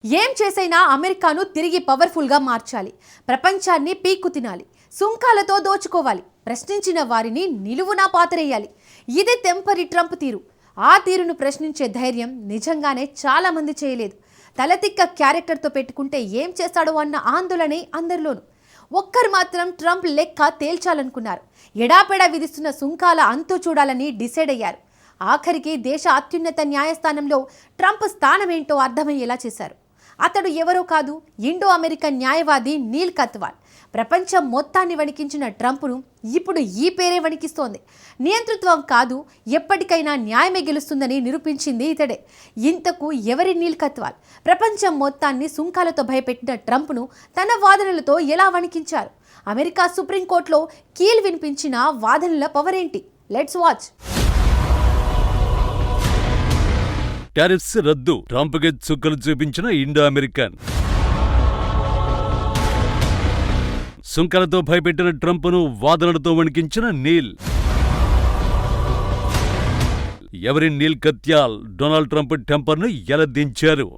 ఏం చేసైనా అమెరికాను తిరిగి పవర్ఫుల్గా మార్చాలి. ప్రపంచాన్ని పీక్కు తినాలి. సుంకాలతో దోచుకోవాలి. ప్రశ్నించిన వారిని నిలువునా పాతరేయాలి. ఇది టెంపరీ ట్రంప్ తీరు. ఆ తీరును ప్రశ్నించే ధైర్యం నిజంగానే చాలా మంది చేయలేదు. తలతిక్క క్యారెక్టర్తో పెట్టుకుంటే ఏం చేస్తాడో అన్న ఆందోళనే అందరిలోనూ. ఒక్కరు మాత్రం ట్రంప్ లెక్క తేల్చాలనుకున్నారు. ఎడాపెడా విధిస్తున్న సుంకాల అంతు చూడాలని డిసైడ్ అయ్యారు. ఆఖరికి దేశ అత్యున్నత న్యాయస్థానంలో ట్రంప్ స్థానమేంటో అర్థమయ్యేలా చేశారు. అతడు ఎవరో కాదు, ఇండో అమెరికన్ న్యాయవాది నీల్ కత్వాల్. ప్రపంచం మొత్తాన్ని వణికించిన ట్రంప్ను ఇప్పుడు ఈ పేరే వణికిస్తోంది. నియంతృత్వం కాదు, ఎప్పటికైనా న్యాయమే గెలుస్తుందని నిరూపించింది ఇతడే. ఇంతకు ఎవరి నీల్ కత్వాల్? ప్రపంచం మొత్తాన్ని సుంకాలతో భయపెట్టిన ట్రంప్ను తన వాదనలతో ఎలా వణికించారు? అమెరికా సుప్రీంకోర్టులో కీల్ వినిపించిన వాదనల పవర్ ఏంటి? Let's watch. టారిఫ్స్ రద్దు, ట్రంప్కి చుక్కలు చూపించిన ఇండో అమెరికన్. సుంకాలతో భయపెట్టిన ట్రంప్ను వాదనలతో వణికించిన నీల్. ఎవరి నీల్ కత్యాల్ డొనాల్డ్ ట్రంప్ టెంపర్ను ఎలా దించారు?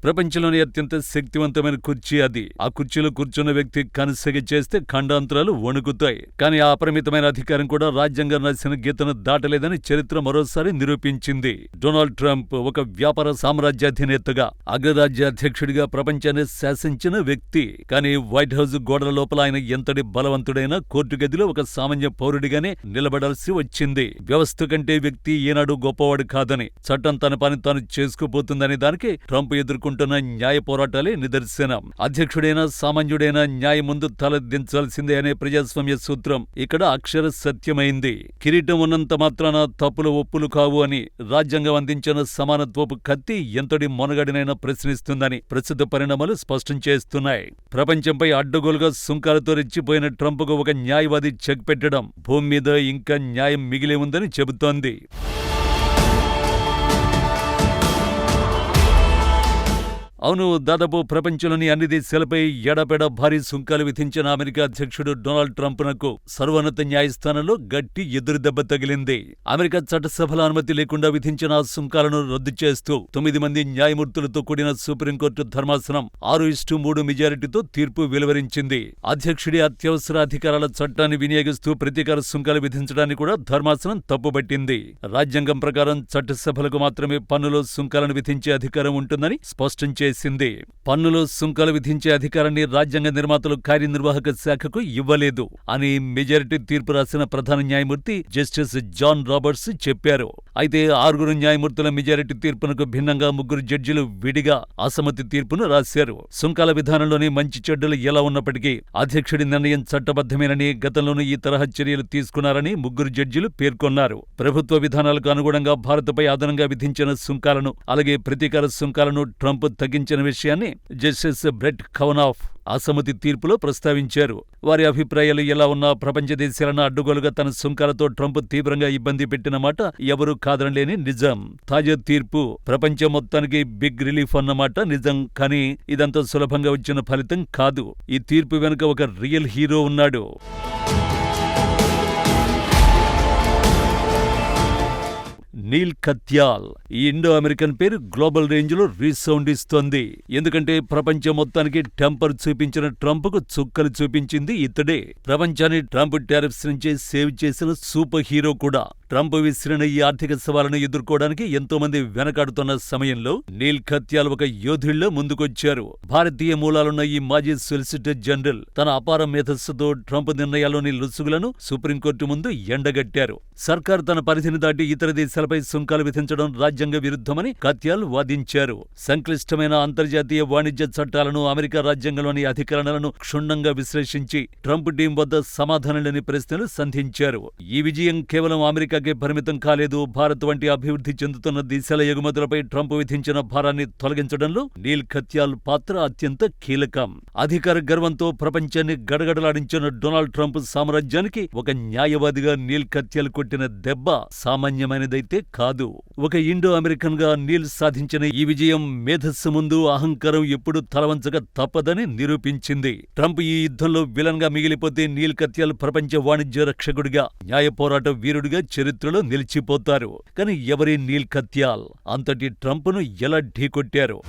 ప్రపంచంలోని అత్యంత శక్తివంతమైన కుర్చీ అది. ఆ కుర్చీలో కూర్చున్న వ్యక్తి కనుసెగ చేస్తే ఖండాంతరాలు వణుకుతాయి. కానీ ఆ అపరిమితమైన అధికారం కూడా రాజ్యాంగం రాసిన గీతను దాటలేదని చరిత్ర మరోసారి నిరూపించింది. డొనాల్డ్ ట్రంప్ ఒక వ్యాపార సామ్రాజ్యాధినేతగా, అగ్రరాజ్య అధ్యక్షుడిగా ప్రపంచాన్ని శాసించిన వ్యక్తి. కానీ వైట్ హౌస్ గోడల లోపల ఆయన ఎంతటి బలవంతుడైనా కోర్టు గదిలో ఒక సామాన్య పౌరుడిగానే నిలబడాల్సి వచ్చింది. వ్యవస్థ కంటే వ్యక్తి ఏనాడు గొప్పవాడు కాదని, చట్టం తన పని తాను చేసుకుపోతుందనే దానికి ట్రంప్ ఎదుర్కొంటున్న న్యాయ పోరాటాలే నిదర్శనం. అధ్యక్షుడైనా సామాన్యుడైనా న్యాయం ముందు తలదించాల్సిందే అనే ప్రజాస్వామ్య సూత్రం ఇక్కడ అక్షర సత్యమైంది. కిరీటం ఉన్నంత మాత్రాన తప్పులు ఒప్పులు కావు అని రాజ్యాంగం అందించిన సమానత్వపు కత్తి ఎంతటి మొనగడినైనా ప్రశ్నిస్తుందని ప్రస్తుత పరిణామాలు స్పష్టం చేస్తున్నాయి. ప్రపంచంపై అడ్డగోలుగా సుంకాలతో రెచ్చిపోయిన ట్రంప్కు ఒక న్యాయవాది చెక్ పెట్టడం భూమి మీద ఇంకా న్యాయం మిగిలే ఉందని చెబుతోంది. అవును, దాదాపు ప్రపంచంలోని అన్ని దేశాలపై ఎడపెడ భారీ సుంకాలు విధించిన అమెరికా అధ్యక్షుడు డొనాల్డ్ ట్రంప్నకు సర్వోన్నత న్యాయస్థానంలో గట్టి ఎదురుదెబ్బ తగిలింది. అమెరికా చట్టసభల అనుమతి లేకుండా విధించిన ఆ సుంకాలను రద్దు చేస్తూ 9 మంది న్యాయమూర్తులతో కూడిన సుప్రీంకోర్టు ధర్మాసనం 6:3 మెజారిటీతో తీర్పు వెలువరించింది. అధ్యక్షుడి అత్యవసర అధికారాల చట్టాన్ని వినియోగిస్తూ ప్రతీకార సుంకాలు విధించడాన్ని కూడా ధర్మాసనం తప్పుబట్టింది. రాజ్యాంగం ప్రకారం చట్టసభలకు మాత్రమే పన్నులో సుంకాలను విధించే అధికారం ఉంటుందని స్పష్టం చేసింది. పన్నులో సుంకాలు విధించే అధికారాన్ని రాజ్యాంగ నిర్మాతలు కార్యనిర్వాహక శాఖకు ఇవ్వలేదు అని మెజారిటీ తీర్పు రాసిన ప్రధాన న్యాయమూర్తి జస్టిస్ జాన్ రాబర్ట్స్ చెప్పారు. అయితే 6 న్యాయమూర్తుల మెజారిటీ తీర్పునకు భిన్నంగా 3 జడ్జిలు విడిగా అసమ్మతి తీర్పును రాశారు. సుంకాల విధానంలోని మంచి చెడ్డలు ఎలా ఉన్నప్పటికీ అధ్యక్షుడి నిర్ణయం చట్టబద్ధమేనని, గతంలోనూ ఈ తరహా చర్యలు తీసుకున్నారని 3 జడ్జిలు పేర్కొన్నారు. ప్రభుత్వ విధానాలకు అనుగుణంగా భారత్పై అదనంగా విధించిన సుంకాలను, అలాగే ప్రతీకార సుంకాలను ట్రంప్ తగ్గించిన విషయాన్ని జస్టిస్ బ్రెట్ కవనాఫ్ అసమ్మతి తీర్పులో ప్రస్తావించారు. వారి అభిప్రాయాలు ఎలా ఉన్నా ప్రపంచ దేశాలను అడ్డుగోలుగా తన సుంకాలతో ట్రంప్ తీవ్రంగా ఇబ్బంది పెట్టిన మాట ఎవరూ కాదనలేని నిజం. తాజా తీర్పు ప్రపంచం మొత్తానికి బిగ్ రిలీఫ్ అన్నమాట నిజం. కానీ ఇదంతా సులభంగా వచ్చిన ఫలితం కాదు. ఈ తీర్పు వెనుక ఒక రియల్ హీరో ఉన్నాడు. నీల్ కత్యాల్. ఈ ఇండో అమెరికన్ పేరు గ్లోబల్ రేంజ్ లో రీసౌండ్ ఇస్తోంది. ఎందుకంటే ప్రపంచం మొత్తానికి టెంపర్ చూపించిన ట్రంప్కు చుక్కలు చూపించింది ఇతడే. ప్రపంచాన్ని ట్రంప్ టారిఫ్స్ నుంచి సేవ్ చేసిన సూపర్ హీరో కూడా. ట్రంప్ విసిరిన ఈ ఆర్థిక సవాలును ఎదుర్కోవడానికి ఎంతో మంది వెనకాడుతున్న సమయంలో నీల్ కత్యాల్ ఒక యోధుడిలో ముందుకొచ్చారు. భారతీయ మూలాలున్న ఈ మాజీ సొలిసిటర్ జనరల్ తన అపార మేధస్సుతో ట్రంప్ నిర్ణయాల్లోని లుసుగులను సుప్రీంకోర్టు ముందు ఎండగట్టారు. సర్కార్ తన పరిధిని దాటి ఇతర దేశాలపై సుంకాలు విధించడం రాజ్యాంగ విరుద్ధమని కత్యాల్ వాదించారు. సంక్లిష్టమైన అంతర్జాతీయ వాణిజ్య చట్టాలను, అమెరికా రాజ్యాంగంలోని అధికరణలను క్షుణ్ణంగా విశ్లేషించి ట్రంప్ టీం వద్ద సమాధానలేని ప్రశ్నలు సంధించారు. ఈ విజయం కేవలం అమెరికాకే పరిమితం కాలేదు. భారత్ వంటి అభివృద్ధి చెందుతున్న దేశాల ఎగుమతులపై ట్రంప్ విధించిన భారాన్ని తొలగించడంలో నీల్ కత్యాల్ పాత్ర అత్యంత కీలకం. అధికార గర్వంతో ప్రపంచాన్ని గడగడలాడించిన డొనాల్డ్ ట్రంప్ సామ్రాజ్యానికి ఒక న్యాయవాదిగా నీల్ కత్యాల్ కొట్టిన దెబ్బ సామాన్యమైనదైతే కాదు. ఒక ఇండో అమెరికన్ గా నీల్ సాధించిన ఈ విజయం మేధస్సు ముందు అహంకారం ఎప్పుడు తలవంచక తప్పదని నిరూపించింది. ట్రంప్ ఈ యుద్ధంలో విలన్ గా మిగిలిపోతే నీల్ కత్యాల్ ప్రపంచ వాణిజ్య రక్షకుడిగా, న్యాయ పోరాట వీరుడిగా చరిత్రలో నిలిచిపోతారు. కానీ ఎవరి నీల్ కత్యాల్ అంతటి ట్రంప్ను ఎలా ఢీకొట్టారు?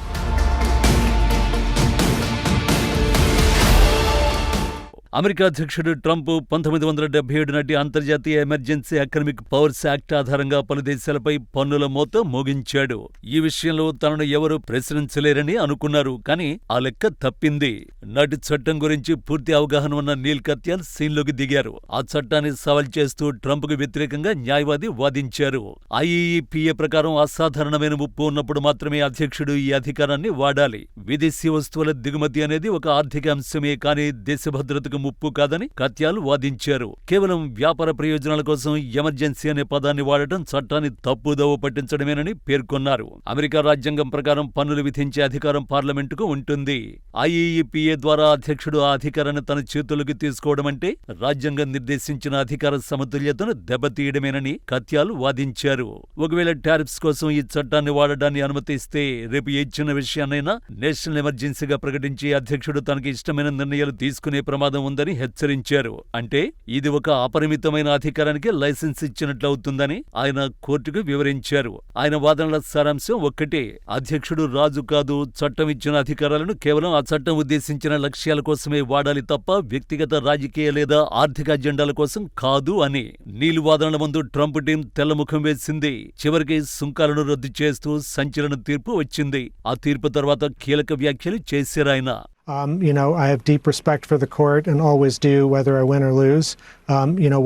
అమెరికా అధ్యక్షుడు ట్రంప్ 1977 నాటి అంతర్జాతీయ ఎమర్జెన్సీ ఎకనామిక్ పవర్స్ యాక్ట్ ఆధారంగా పలు దేశాలపై పన్నుల మోత మోగించాడు. ఈ విషయంలో తనను ఎవరూ ప్రశ్నించలేరని అనుకున్నారు. కానీ ఆ లెక్క తప్పింది. నాటి చట్టం గురించి పూర్తి అవగాహన ఉన్న నీల్ కత్యాల్ సీన్లోకి దిగారు. ఆ చట్టాన్ని సవాల్ చేస్తూ ట్రంప్కు వ్యతిరేకంగా న్యాయవాది వాదించారు. IEEPA ప్రకారం అసాధారణమైన ముప్పు ఉన్నప్పుడు మాత్రమే అధ్యక్షుడు ఈ అధికారాన్ని వాడాలి. విదేశీ వస్తువుల దిగుమతి అనేది ఒక ఆర్థిక అంశమే కానీ దేశ భద్రతకు ముప్పు కాదని కత్యాల్ వాదించారు. కేవలం వ్యాపార ప్రయోజనాల కోసం ఎమర్జెన్సీ అనే పదాన్ని వాడటం చట్టాన్ని తప్పుదోవ పట్టించడమేనని పేర్కొన్నారు. అమెరికా రాజ్యాంగం ప్రకారం పన్నులు విధించే అధికారం పార్లమెంటుకు ఉంటుంది. IEEPA ద్వారా అధ్యక్షుడు ఆ అధికారాన్ని తన చేతుల్లోకి తీసుకోవడం అంటే రాజ్యాంగం నిర్దేశించిన అధికార సమతుల్యతను దెబ్బతీయడమేనని కత్యాల్ వాదించారు. ఒకవేళ టారిఫ్స్ కోసం ఈ చట్టాన్ని వాడడాన్ని అనుమతిస్తే రేపు ఏ చిన్న విషయాన్నైనా నేషనల్ ఎమర్జెన్సీగా ప్రకటించి అధ్యక్షుడు తనకి ఇష్టమైన నిర్ణయాలు తీసుకునే ప్రమాదం ఉందని హెచ్చరించారు. అంటే ఇది ఒక అపరిమితమైన అధికారానికి లైసెన్స్ ఇచ్చినట్లవుతుందని ఆయన కోర్టుకు వివరించారు. ఆయన వాదనల సారాంశం ఒక్కటే: అధ్యక్షుడు రాజు కాదు, చట్టం ఇచ్చిన అధికారాలను కేవలం ఆ చట్టం ఉద్దేశించిన లక్ష్యాల కోసమే వాడాలి తప్ప వ్యక్తిగత రాజకీయ లేదా ఆర్థిక అజెండాల కోసం కాదు అని. నీల్ వాదనల ముందు ట్రంప్ టీం తెల్లముఖం వేసింది. చివరికి సుంకాలను రద్దు చేస్తూ సంచలన తీర్పు వచ్చింది. ఆ తీర్పు తర్వాత కీలక వ్యాఖ్యలు చేశారాయన. I have deep respect for the court and always do, whether I win or lose.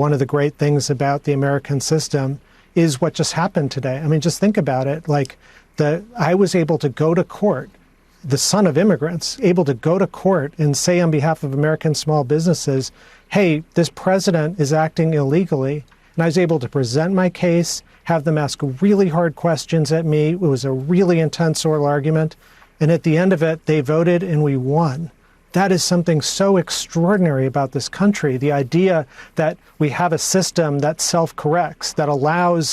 One of the great things about the American system is what just happened today. I mean, just think about it. I was able to go to court, the son of immigrants, able to go to court and say on behalf of American small businesses, hey, this president is acting illegally. And I was able to present my case, have them ask really hard questions at me. It was a really intense oral argument. And at the end of it, they voted and we won. That is something so extraordinary about this country. The idea that we have a system that self-corrects, that allows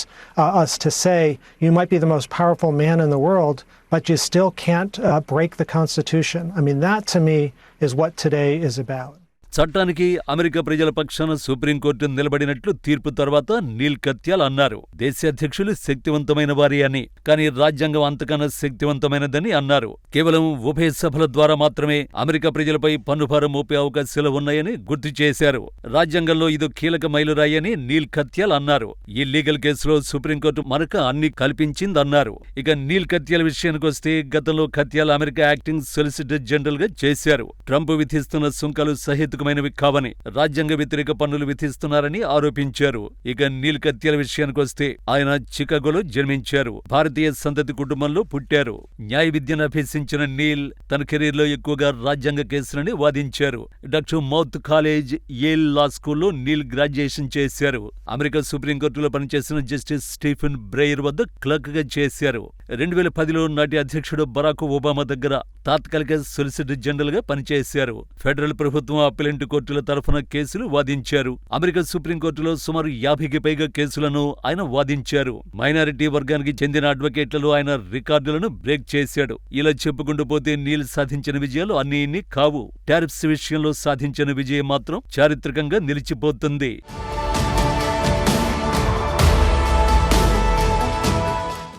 us to say, you might be the most powerful man in the world, but you still can't break the Constitution. I mean, that to me is what today is about. చట్టానికి America ప్రజల పక్షాన supreme court నిలబడినట్లు తీర్పు తర్వాత నీల్ కత్యాల్ అన్నారు. దేశాధ్యక్షులు శక్తివంతమైన వారి అని, కానీ రాజ్యాంగం అంతకన్నా శక్తివంతమైనదని అన్నారు. కేవలం ఉభయ సభల ద్వారా మాత్రమే అమెరికా ప్రజలపై పన్నుభారం మోపే అవకాశాలు ఉన్నాయని గుర్తు చేశారు. రాజ్యాంగంలో ఇది కీలక మైలురాయి అని నీల్ కత్యాల్ అన్నారు. ఈ లీగల్ కేసులో సుప్రీంకోర్టు మనకు అన్ని కల్పించిందన్నారు. ఇక నీల్ కత్యాల్ విషయానికి వస్తే గతంలో Katyal America acting solicitor general గా చేశారు. ట్రంప్ విధిస్తున్న సుంకాలు సహేతుకమైనవి కావని, రాజ్యాంగ వ్యతిరేక పన్నులు విధిస్తున్నారని ఆరోపించారు. ఇక నీల్ కత్యాల్ విషయానికొస్తే ఆయన చికాగోలో జన్మించారు. భారతీయ సంతతి కుటుంబంలో పుట్టారు. న్యాయ విద్యను అభ్యసించిన నీల్ తన కెరీర్లో ఎక్కువగా రాజ్యాంగ కేసులని వాదించారు. డాక్టర్ మౌత్ కాలేజ్, యేల్ లా స్కూల్లో నీల్ గ్రాడ్యుయేషన్ చేశారు. అమెరికా సుప్రీంకోర్టులో పనిచేసిన జస్టిస్ స్టీఫెన్ బ్రెయర్ వద్ద క్లర్క్ గా చేశారు. 2010లో నాటి అధ్యక్షుడు బరాక్ ఒబామా దగ్గర తాత్కాలిక సొలిసిటర్ జనరల్ గా పనిచేశారు. ఫెడరల్ ప్రభుత్వం అప్పీలెంట్ కోర్టుల తరఫున కేసులు వాదించారు. అమెరికా సుప్రీంకోర్టులో సుమారు 50కి పైగా కేసులను ఆయన వాదించారు. మైనారిటీ వర్గానికి చెందిన అడ్వకేట్లలో ఆయన రికార్డులను బ్రేక్ చేశాడు. ఇలా చెప్పుకుంటూ పోతే నీల్ సాధించిన విజయాలు అన్ని ఇన్ని కావు. టారిఫ్స్ విషయంలో సాధించిన విజయం మాత్రం చారిత్రకంగా నిలిచిపోతుంది.